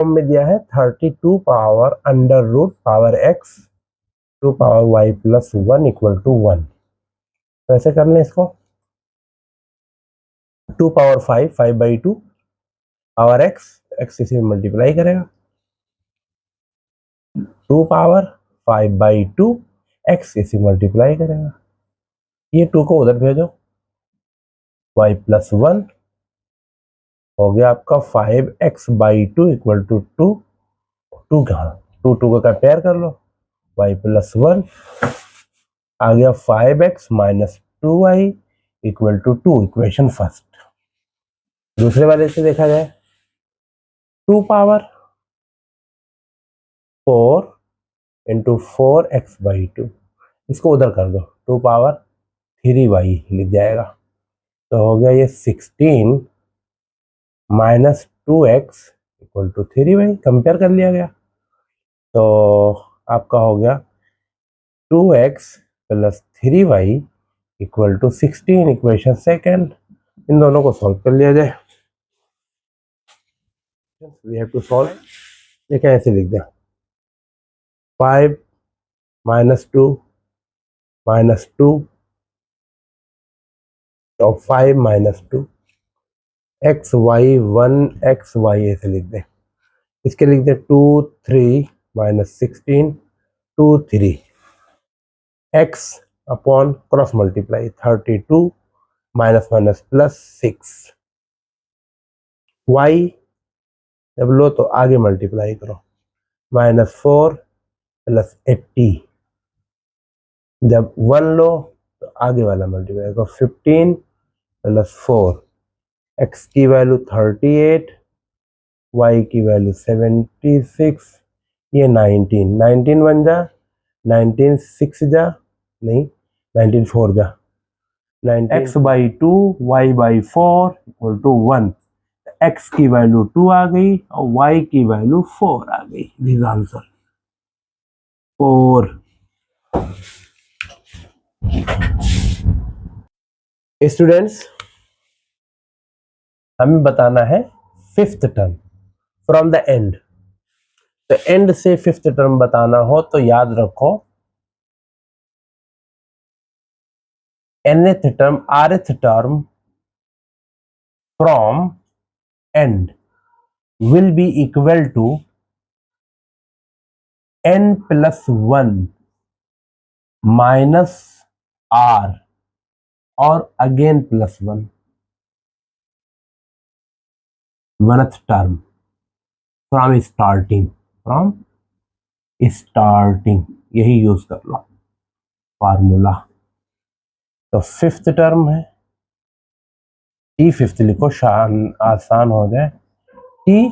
Form में दिया है 32 power under root power x two power y plus 1 equal to 1। तो ऐसे कर लें इसको, 2 पावर 5/2 पावर x इसे मल्टीप्लाई करेगा, 2 पावर 5/2 x इसे मल्टीप्लाई करेगा, ये 2 को उधर भेजो, y प्लस 1 हो गया आपका 5x/2 इक्वल टू 2, 2 कहाँ, 2 को कंपेयर कर लो, y प्लस 1 आ गया 5x minus 2y equal to 2, equation first. दूसरे वाले से देखा जाए, 2 पावर 4 इंटू 4x/2, इसको उधर कर दो, 2 पावर 3y लिख जाएगा, तो हो गया ये 16 minus 2x equal to 3y, compare कर लिया गया, तो आपका हो गया 2x plus 3y equal to 16, equation second. इन दोनों को सॉल्व कर लिया जाए, वी हैव टू सॉल्व। ये कैसे लिख दें, 5 माइनस 2 माइनस 2 और 5 माइनस 2 एक्स वाई 1 ऐसे लिख दें। इसके लिख दें 2 3 minus 16 2 3 x upon cross multiply 32 minus minus plus 6 y जब लो तो आगे मल्टीप्लाई करो, -4 प्लस 80, जब 1 लो तो आगे वाला मल्टीप्लाई करो, 15 प्लस 4, एक्स की वैल्यू 38, वाई की वैल्यू 76, ये 19 बन जा, 19 6 जा, नहीं 19 4 जा, 19x/2 y/4 equal to 1। x की वैल्यू 2 आ गई और y की वैल्यू 4 आ गई, दिस आंसर 4। स्टूडेंट्स, हमें बताना है fifth term from the end. तो एंड से फिफ्थ टर्म बताना हो तो याद रखो, nth term rth term from and will be equal to n plus 1 minus r और again plus 1, वनथ term from starting, यही यूज कर लो फार्मूला। तो फिफ्थ टर्म है टी, फिफ्थ लिखो आसान हो जाए, टी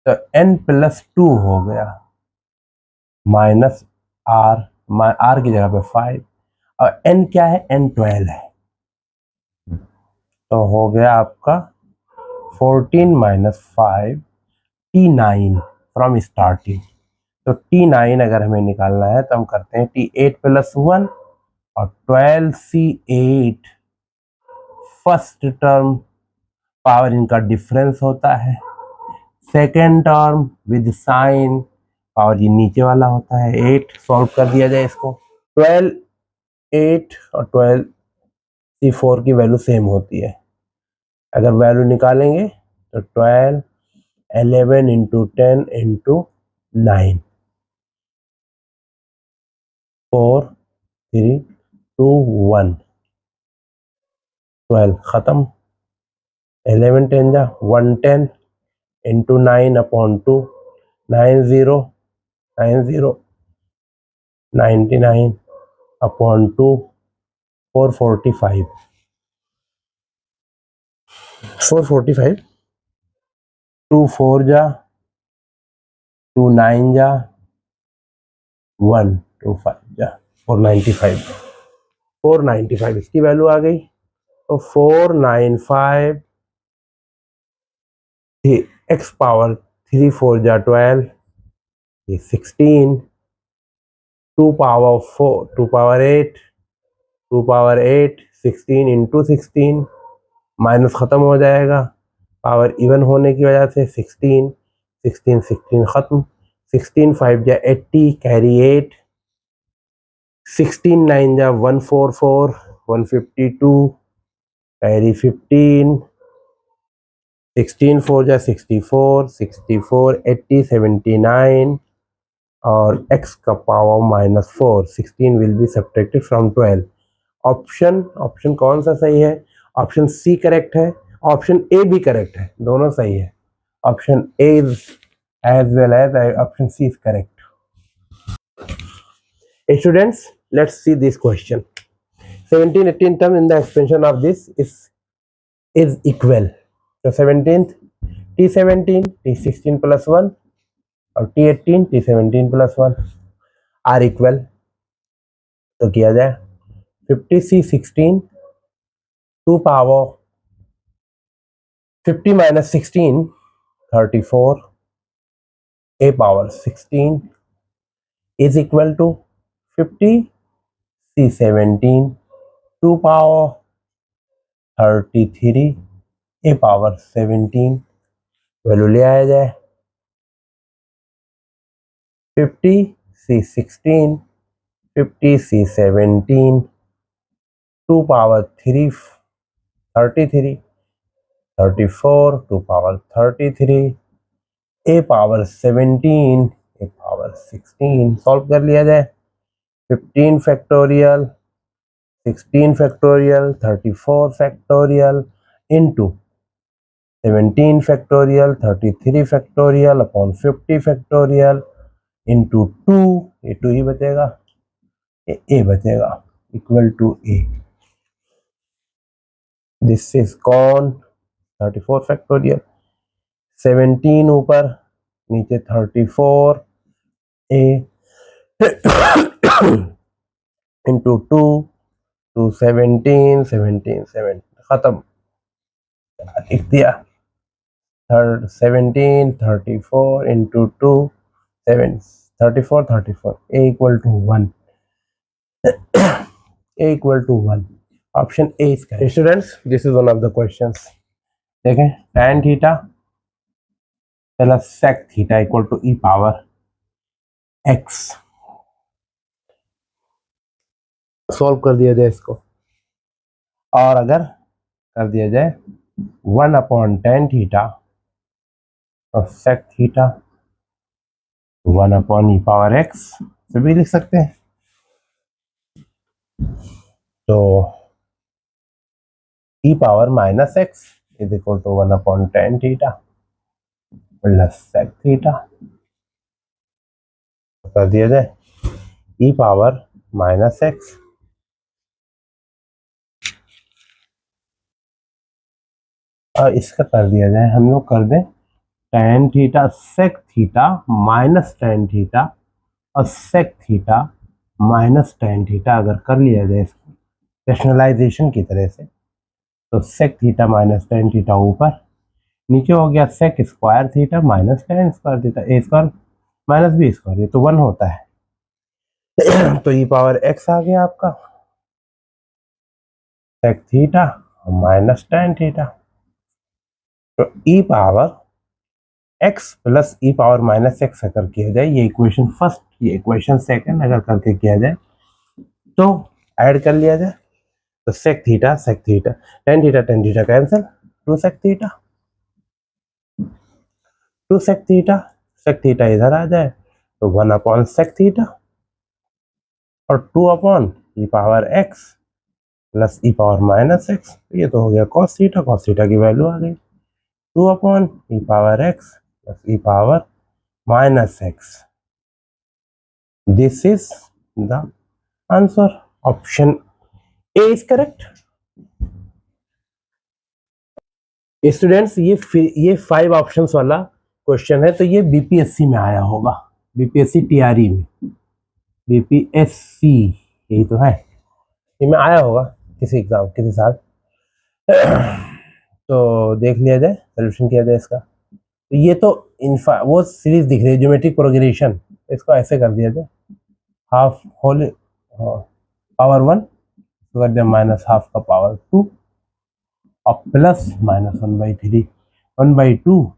तो n प्लस 2 हो गया माइनस आर की जगह पे 5 और n क्या है, n 12 है, तो हो गया आपका 14 माइनस 5 T9 फ्रॉम स्टार्टिंग। तो T9 अगर हमें निकालना है तो हम करते हैं T8 प्लस 1 और 12C8, फर्स्ट टर्म पावर इनका डिफरेंस होता है, second term with sine power ये नीचे वाला होता है 8, सॉल्व कर दिया जाए इसको, 12 8 और 12 C4 की वैल्यू सेम होती है, अगर वैल्यू निकालेंगे तो 12 11 इंटू 10 इंटू 9 4 3 2 1 12 खत्म, 11 10 जा 110 इंटू 9 अपॉन 2 90 90 99 अपॉन 2 445 2 4 जा 2 9 जा 1 2 5 जा 495 इसकी वैल्यू आ गई, तो 495 एक्स पावर 3 4 जा 12, ये 16, 2 power 4 2 power 8 2 power 8 16 into 16, minus खत्म हो जाएगा, पावर इवन होने की वजह से 16 16 16 खत्म, 16 5 जा 80 कैरी 8, 16 9 जा 144 152 कैरी 15, 16 4 जा 64 64 80 79 और x का power -4, 16 will be subtracted from 12। Option कौन सा सही है? ऑप्शन सी करेक्ट है, ऑप्शन ए भी करेक्ट है, दोनों सही है। Option A is as well as option C is correct. Students, let's see this question. 17 18 term in the expansion of this is equal. So 17th T17 T16 plus 1 और T18 T17 plus 1 are equal. तो किया जाए 50C16 2 power 50 minus 16 34 a power 16 is equal to 50C17 2 power 33 a power 17 value ले आया जाए 50C16 50C17 2 power 3 33 34 2 power 33 a power 17 a power 16 solve कर लिया जाए 15 factorial 16 factorial 34 factorial into 17 factorial 33 factorial upon 50 factorial into 2, ये 2 ही बचेगा, A बचेगा equal to A. This is कॉन 34 फैक्टोरियल 17 ऊपर नीचे 34 ए इंटू 2 टू 17 17 7 खत्म लिख दिया 17 34 into 2 7 34 34 a equal to 1 a equal to 1 option A is correct. Students, this is one of the questions. देखें tan theta plus sec theta equal to e power x solve कर दिया जाए इसको और अगर कर दिया जाए 1 अपॉन tan थीटा और sec theta 1 upon e power x से भी लिख सकते हैं। तो e पावर minus x is equal to 1 upon tan theta plus sec theta कर दिया जाए e पावर माइनस एक्स और इसका कर दिया जाए हम लोग कर दें tan theta sec theta minus tan theta और sec theta minus tan theta अगर कर लिया जाए इसको रैशनलाइजेशन की तरह से तो sec theta minus tan theta ऊपर नीचे हो गया sec square theta minus tan square theta A square minus B square, ये तो 1 होता है तो e पावर x आ गया आपका sec theta minus tan theta. तो e power x plus e पावर माइनस एक्स अगर किया जाए ये इक्वेशन फर्स्ट ये इक्वेशन सेकंड अगर करके किया जाए तो ऐड कर लिया जाए तो sec theta tan theta cancel 2 sec theta इधर आ जाए तो 1 अपॉन sec थीटा और 2 upon e power x plus e पावर माइनस एक्स, ये तो हो गया cos थीटा की वैल्यू आ गई 2 upon e power x plus e पावर minus x. This is the answer, option A is correct. Students ये 5 ऑप्शंस वाला क्वेश्चन है तो ये बीपीएससी में आया होगा, बीपीएससी टीआरई में, बीपीएससी यही तो है, ये में आया होगा किसी एग्जाम किसी साल तो देख लिया जाए सोल्यूशन किया जाए इसका। तो ये तो वो सीरीज दिख रही है ज्योमेट्रिक प्रोग्रेशन, इसको ऐसे कर दिया जाए हाफ होल पावर 1 कर दिया माइनस हाफ का पावर 2 और प्लस माइनस 1/3 1/2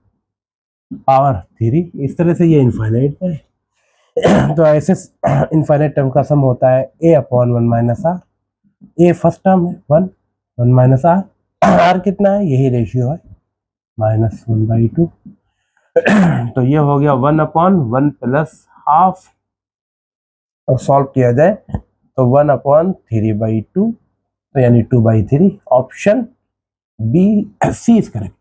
पावर 3, इस तरह से ये इनफाइनाइट है। तो ऐसे इनफाइनाइट टर्म का सम होता है a upon 1 minus R. A first term है 1 माइनस आर, आर कितना है, यही रेशियो है -1/2। तो ये हो गया 1/1 प्लस हाफ, और सॉल्व किया जाए तो 1/3/2, तो यानी 2/3। Option B C is correct.